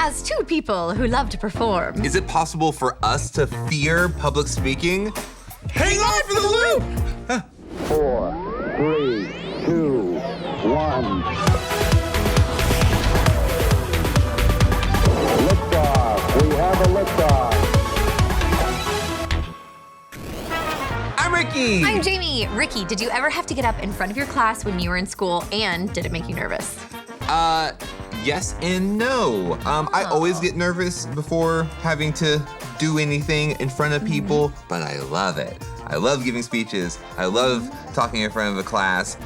As two people who love to perform. Is it possible for us to fear public speaking? Hang on for the loop! 4, 3, 2, 1. Liftoff. We have a liftoff. I'm Ricky! I'm Jamie. Ricky, did you ever have to get up in front of your class when you were in school, and did it make you nervous? Yes and no. I always get nervous before having to do anything in front of people, but I love it. I love giving speeches. I love talking in front of a class.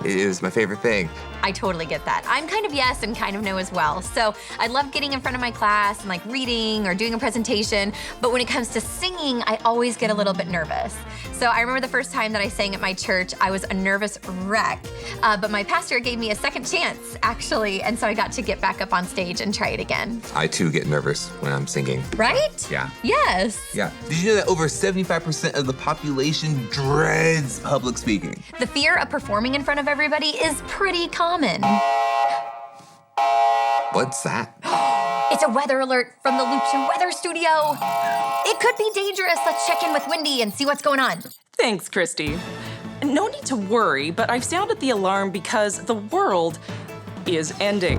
It is my favorite thing. I totally get that. I'm kind of yes and kind of no as well. So I love getting in front of my class and like reading or doing a presentation, but when it comes to singing, I always get a little bit nervous. So I remember the first time that I sang at my church, I was a nervous wreck, but my pastor gave me a second chance, actually, and so I got to get back up on stage and try it again. I too get nervous when I'm singing. Right? Yeah. Yes. Yeah. Did you know that over 75% of the population dreads public speaking? The fear of performing in front of everybody is pretty common. What's that? It's a weather alert from the Life.Church weather studio. It could be dangerous. Let's check in with Wendy and see what's going on. Thanks, Christy. No need to worry, but I've sounded the alarm because the world is ending.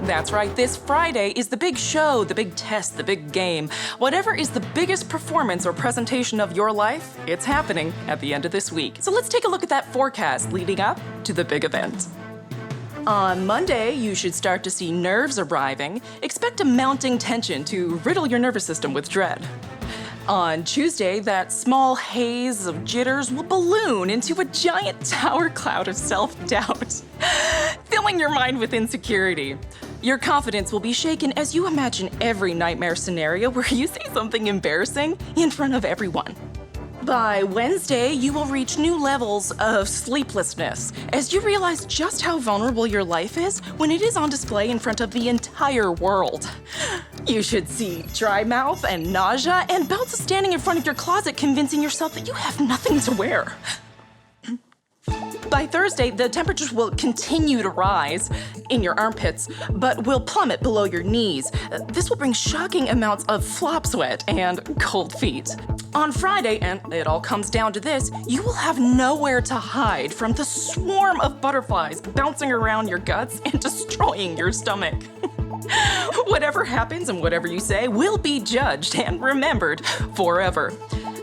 That's right, this Friday is the big show, the big test, the big game. Whatever is the biggest performance or presentation of your life, it's happening at the end of this week. So let's take a look at that forecast leading up to the big event. On Monday, you should start to see nerves arriving. Expect a mounting tension to riddle your nervous system with dread. On Tuesday, that small haze of jitters will balloon into a giant tower cloud of self-doubt, filling your mind with insecurity. Your confidence will be shaken as you imagine every nightmare scenario where you say something embarrassing in front of everyone. By Wednesday, you will reach new levels of sleeplessness as you realize just how vulnerable your life is when it is on display in front of the entire world. You should see dry mouth and nausea and bouts of standing in front of your closet convincing yourself that you have nothing to wear. By Thursday, the temperatures will continue to rise in your armpits, but will plummet below your knees. This will bring shocking amounts of flop sweat and cold feet. On Friday, and it all comes down to this, you will have nowhere to hide from the swarm of butterflies bouncing around your guts and destroying your stomach. Whatever happens and whatever you say will be judged and remembered forever.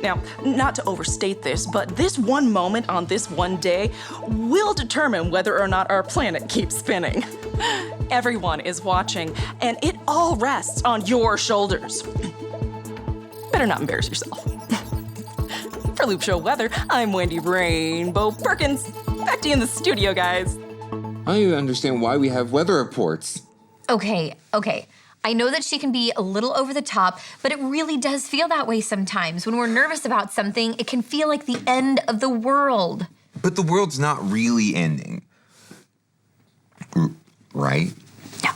Now, not to overstate this, but this one moment on this one day will determine whether or not our planet keeps spinning. Everyone is watching, and it all rests on your shoulders. Better not embarrass yourself. For Loop Show Weather, I'm Wendy Rainbow Perkins. Back to you in the studio, guys. I don't even understand why we have weather reports. Okay. I know that she can be a little over the top, but it really does feel that way sometimes. When we're nervous about something, it can feel like the end of the world. But the world's not really ending. Right? No.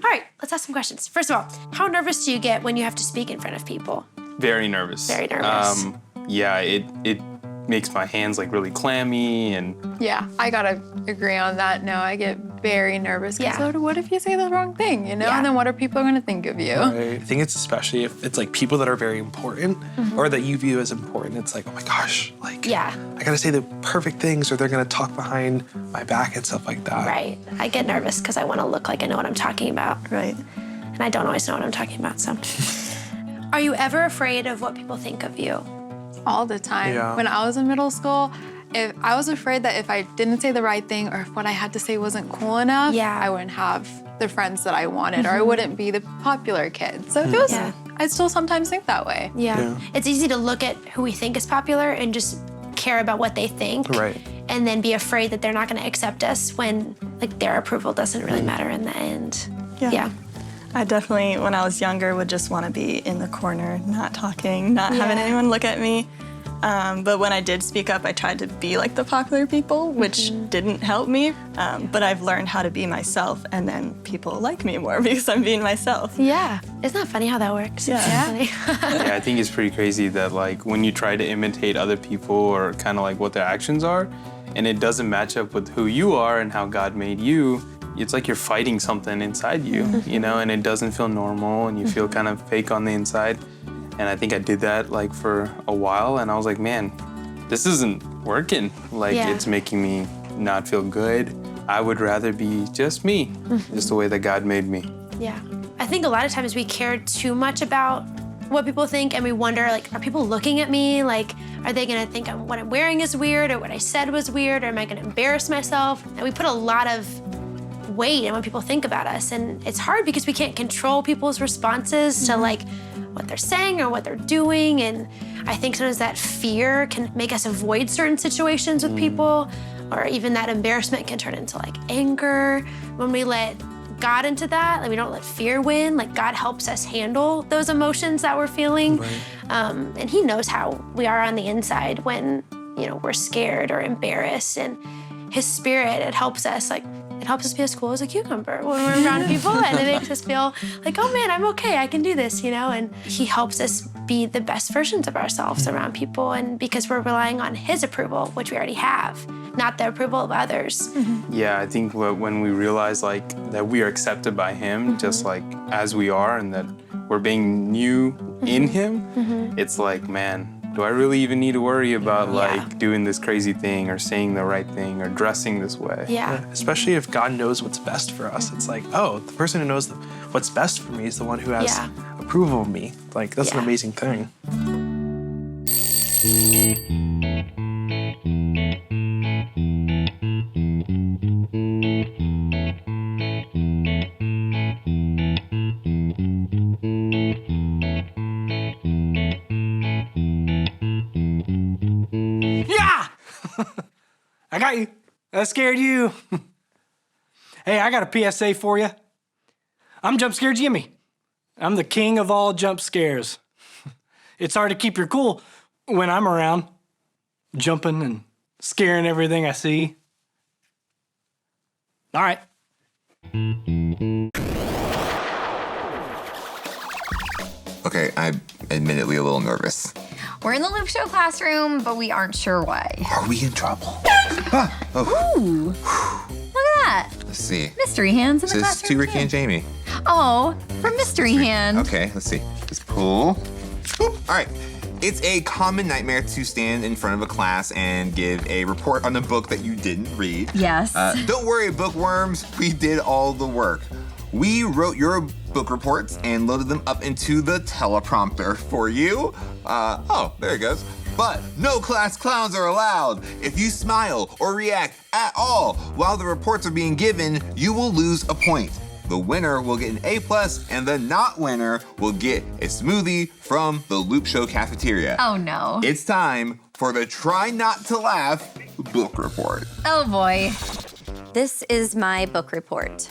All right, let's ask some questions. First of all, how nervous do you get when you have to speak in front of people? Very nervous. Very nervous. Yeah, it makes my hands like really clammy and... Yeah, I gotta agree on that. No, I get very nervous. Yeah. So what if you say the wrong thing, you know? Yeah. And then what are people gonna think of you? I think it's especially if it's like people that are very important or that you view as important. It's like, oh my gosh, like Yeah. I gotta say the perfect things or they're gonna talk behind my back and stuff like that. Right. I get nervous because I want to look like I know what I'm talking about. Right. And I don't always know what I'm talking about, so. Are you ever afraid of what people think of you? All the time. Yeah. When I was in middle school, if I was afraid that if I didn't say the right thing or if what I had to say wasn't cool enough, Yeah. I wouldn't have the friends that I wanted or I wouldn't be the popular kid. So it was, Yeah. I still sometimes think that way. Yeah. It's easy to look at who we think is popular and just care about what they think. Right. And then be afraid that they're not going to accept us when like their approval doesn't really matter in the end. Yeah. I definitely, when I was younger, would just want to be in the corner, not talking, not having anyone look at me. But when I did speak up, I tried to be like the popular people, which didn't help me. But I've learned how to be myself, and then people like me more because I'm being myself. Yeah. Isn't that funny how that works? Yeah. Yeah, I think it's pretty crazy that like when you try to imitate other people or kind of like what their actions are, and it doesn't match up with who you are and how God made you, it's like you're fighting something inside you, you know, and it doesn't feel normal and you feel kind of fake on the inside. And I think I did that like for a while, and I was like, man, this isn't working. Like it's making me not feel good. I would rather be just me, just the way that God made me. Yeah. I think a lot of times we care too much about what people think, and we wonder, like, are people looking at me? Like, are they gonna think what I'm wearing is weird, or what I said was weird, or am I gonna embarrass myself? And we put a lot of weight in what people think about us, and it's hard because we can't control people's responses to like what they're saying or what they're doing. And I think sometimes that fear can make us avoid certain situations with people, or even that embarrassment can turn into like anger when we let God into that. Like, we don't let fear win. Like, God helps us handle those emotions that we're feeling. And he knows how we are on the inside when, you know, we're scared or embarrassed. And his spirit, it helps us be as cool as a cucumber when we're around people, and it makes us feel like, oh man, I'm okay, I can do this, you know? And he helps us be the best versions of ourselves around people, and because we're relying on his approval, which we already have, not the approval of others. Yeah, I think when we realize like that we are accepted by him, just like as we are, and that we're being new in him, it's like, man, do I really even need to worry about like doing this crazy thing or saying the right thing or dressing this way? Yeah. Especially if God knows what's best for us. It's like, oh, the person who knows what's best for me is the one who has approval of me. Like, that's an amazing thing. I got you. I scared you. Hey, I got a PSA for you. I'm Jump Scare Jimmy. I'm the king of all jump scares. It's hard to keep your cool when I'm around, jumping and scaring everything I see. All right. Okay, I'm admittedly a little nervous. We're in the Loop Show classroom, but we aren't sure why. Are we in trouble? Ooh, look at that. Let's see. Mystery hands in the This is classroom. to Ricky and Jamie. Oh, from Mystery Hand. Okay, let's see. Just pull. Boop. All right. It's a common nightmare to stand in front of a class and give a report on a book that you didn't read. Yes. Don't worry, bookworms. We did all the work. We wrote your book reports and loaded them up into the teleprompter for you. Oh, there it goes. But no class clowns are allowed. If you smile or react at all while the reports are being given, you will lose a point. The winner will get an A+, and the not winner will get a smoothie from the Loop Show cafeteria. Oh no. It's time for the Try Not to Laugh book report. Oh boy. This is my book report.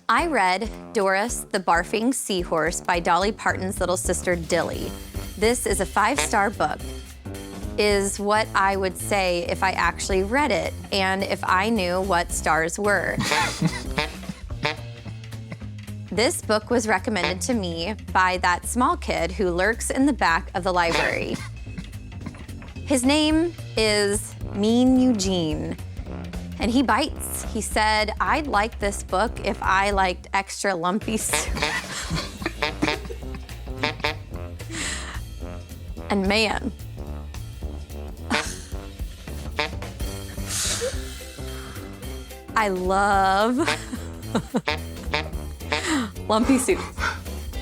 I read Doris the Barfing Seahorse by Dolly Parton's little sister Dilly. This is a 5-star book. Is what I would say if I actually read it and if I knew what stars were. This book was recommended to me by that small kid who lurks in the back of the library. His name is Mean Eugene, and he bites. He said, I'd like this book if I liked extra lumpy soup. And man, I love lumpy soup.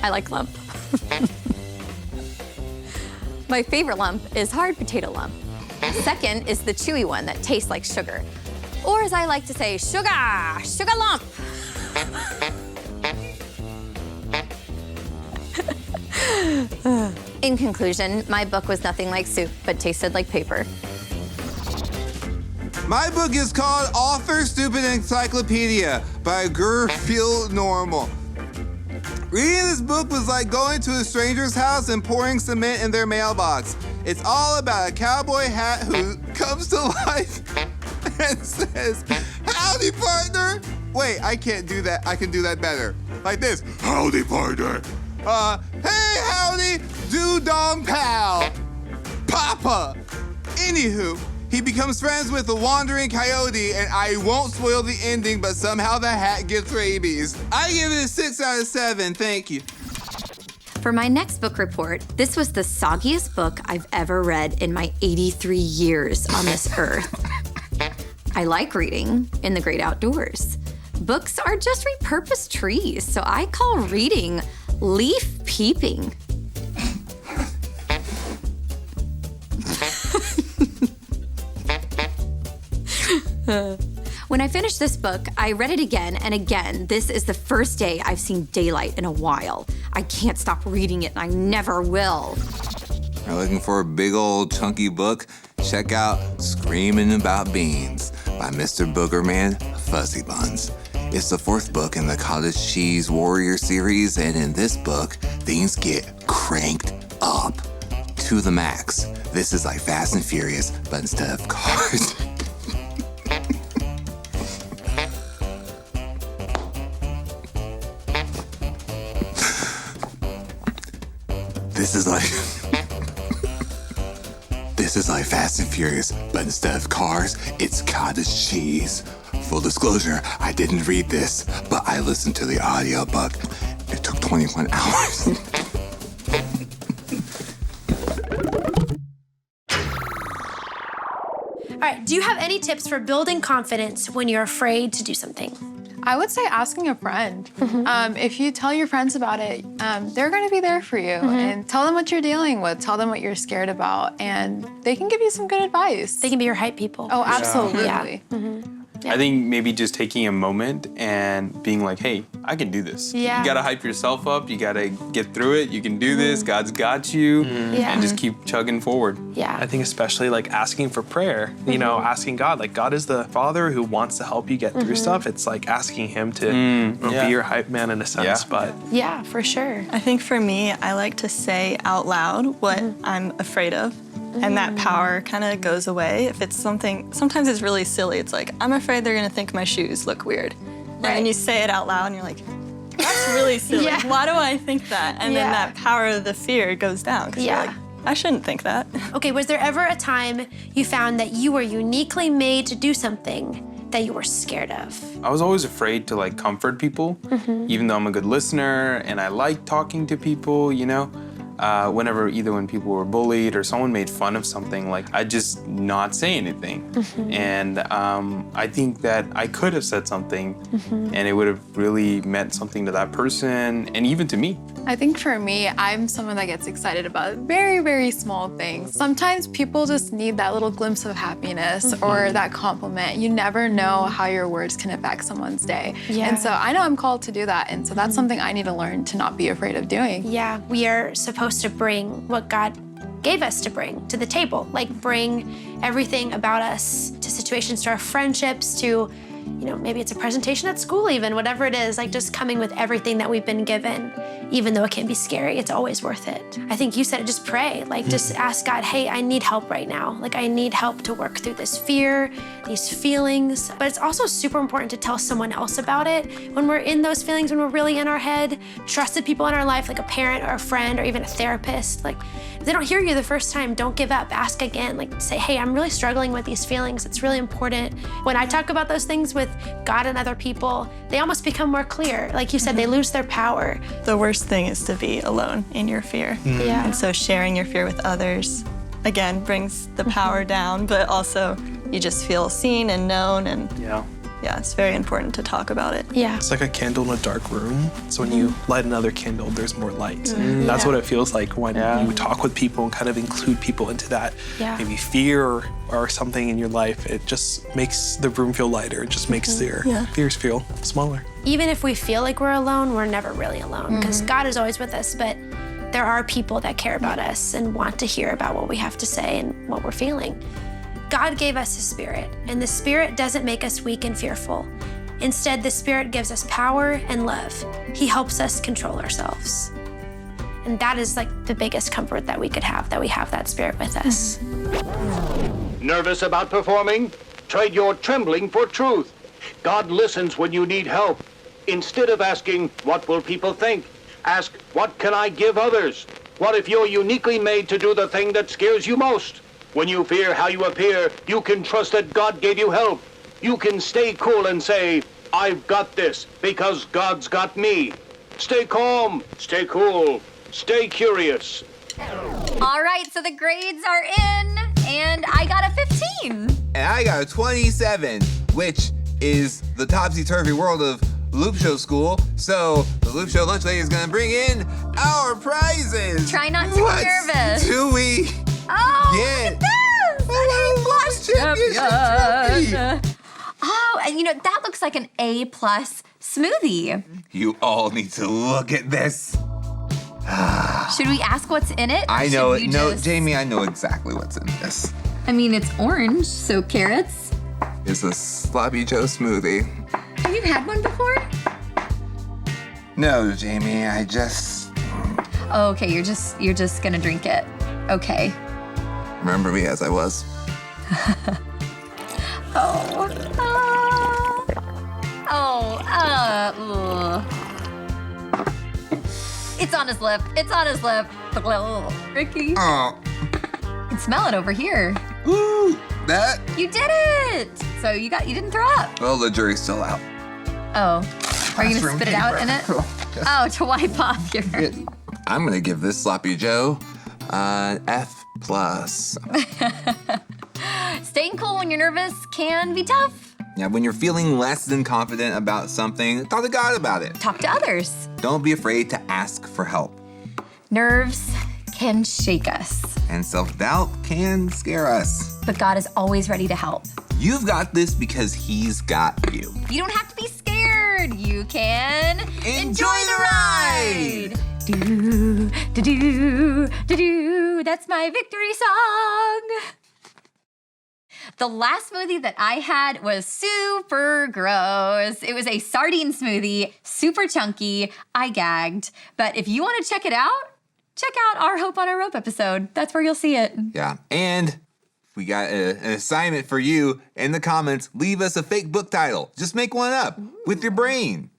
I like lump. My favorite lump is hard potato lump. Second is the chewy one that tastes like sugar. Or as I like to say, sugar lump. In conclusion, my book was nothing like soup, but tasted like paper. My book is called Author Stupid Encyclopedia by Gerfield Normal. Reading this book was like going to a stranger's house and pouring cement in their mailbox. It's all about a cowboy hat who comes to life and says, howdy, partner. Wait, I can't do that. I can do that better. Like this, howdy, partner. Hey, howdy, do-dong pal. Papa. Anywho, He becomes friends with the wandering coyote, and I won't spoil the ending, but somehow the hat gets rabies. I give it a 6 out of 7. Thank you. For my next book report, this was the soggiest book I've ever read in my 83 years on this earth. I like reading in the great outdoors. Books are just repurposed trees, so I call reading leaf peeping. When I finished this book, I read it again and again. This is the first day I've seen daylight in a while. I can't stop reading it, and I never will. You're looking for a big old chunky book? Check out Screaming About Beans by Mr. Boogerman Fuzzy Buns. It's the 4th book in the Cottage Cheese Warrior series, and in this book, things get cranked up to the max. This is like Fast and Furious, but instead of cars. This is like Fast and Furious, but instead of cars, it's cottage cheese. Full disclosure, I didn't read this, but I listened to the audiobook. It took 21 hours. All right, do you have any tips for building confidence when you're afraid to do something? I would say asking a friend. If you tell your friends about it, they're gonna be there for you. And tell them what you're dealing with, tell them what you're scared about, and they can give you some good advice. They can be your hype people. Oh, absolutely. Yeah. I think maybe just taking a moment and being like, hey, I can do this. Yeah. You gotta hype yourself up. You gotta get through it. You can do this. God's got you. And just keep chugging forward. Yeah. I think especially like asking for prayer, you know, asking God. Like God is the Father who wants to help you get through stuff. It's like asking Him to be your hype man in a sense. But yeah, for sure. I think for me, I like to say out loud what I'm afraid of. And that power kind of goes away. If it's something, sometimes it's really silly. It's like, I'm afraid they're gonna think my shoes look weird. And then you say it out loud and you're like, that's really silly. Why do I think that? And then that power of the fear goes down. Because you're like, I shouldn't think that. Okay, was there ever a time you found that you were uniquely made to do something that you were scared of? I was always afraid to like comfort people, even though I'm a good listener and I like talking to people, you know? Whenever either when people were bullied or someone made fun of something, like I'd just not say anything. And I think that I could have said something and it would have really meant something to that person and even to me. I think for me, I'm someone that gets excited about very, very small things. Sometimes people just need that little glimpse of happiness or that compliment. You never know how your words can affect someone's day. And so I know I'm called to do that. And so that's something I need to learn to not be afraid of doing. Yeah, we are supposed to bring what God gave us to bring to the table. Like bring everything about us to situations, to our friendships, to, you know, maybe it's a presentation at school even, whatever it is, like just coming with everything that we've been given. Even though it can be scary, it's always worth it. I think you said it, just pray. Like just ask God, hey, I need help right now. Like I need help to work through this fear, these feelings. But it's also super important to tell someone else about it. When we're in those feelings, when we're really in our head, trusted people in our life, like a parent or a friend or even a therapist, like if they don't hear you the first time, don't give up, ask again. Like say, hey, I'm really struggling with these feelings. It's really important. When I talk about those things with God and other people, they almost become more clear. Like you said, they lose their power. The worst thing is to be alone in your fear. And so sharing your fear with others, again, brings the power down, but also you just feel seen and known, and yeah, it's very important to talk about it. Yeah. It's like a candle in a dark room. So when you light another candle, there's more light. That's what it feels like when you talk with people and kind of include people into that maybe fear or something in your life. It just makes the room feel lighter. It just makes their fears feel smaller. Even if we feel like we're alone, we're never really alone because God is always with us, but there are people that care about us and want to hear about what we have to say and what we're feeling. God gave us His Spirit, and the Spirit doesn't make us weak and fearful. Instead, the Spirit gives us power and love. He helps us control ourselves. And that is like the biggest comfort that we could have, that we have that Spirit with us. Nervous about performing? Trade your trembling for truth. God listens when you need help. Instead of asking, what will people think? Ask, what can I give others? What if you're uniquely made to do the thing that scares you most? When you fear how you appear, you can trust that God gave you help. You can stay cool and say, I've got this because God's got me. Stay calm, stay cool, stay curious. All right, so the grades are in, and I got a 15. And I got a 27, which is the topsy-turvy world of Loop Show School. So the Loop Show lunch lady is gonna bring in our prizes. Try not to What be nervous. do we Oh, get? look at this! An A+ champion. Oh, and you know, that looks like an A+ smoothie. You all need to look at this. Should we ask what's in it? I know Should it. we No, just- Jamie, I know exactly what's in this. I mean, it's orange, so carrots. It's a Sloppy Joe smoothie. Have you had one before? No, Jamie, I just Oh, okay, you're just gonna drink it. Okay. remember me as I was. It's on his lip. It's on his lip. Ricky. Oh, You can smell it over here. ooh, that. You did it! So you didn't throw up. Well, the jury's still out. Oh. Are you gonna Classroom spit it out in it? paper. Oh, to wipe off your. I'm gonna give this Sloppy Joe an F+. Staying cool when you're nervous can be tough. Yeah, when you're feeling less than confident about something, talk to God about it. Talk to others. Don't be afraid to ask for help. Nerves can shake us, And self-doubt can scare us. but God is always ready to help. You've got this because He's got you. You don't have to be scared. You can Enjoy the ride! Do, do, do, do, do. That's my victory song. The last smoothie that I had was super gross. It was a sardine smoothie, super chunky. I gagged. But if you want to check it out, check out our Hope on a Rope episode. That's where you'll see it. Yeah, and we got an assignment for you in the comments. Leave us a fake book title. Just make one up with your brain.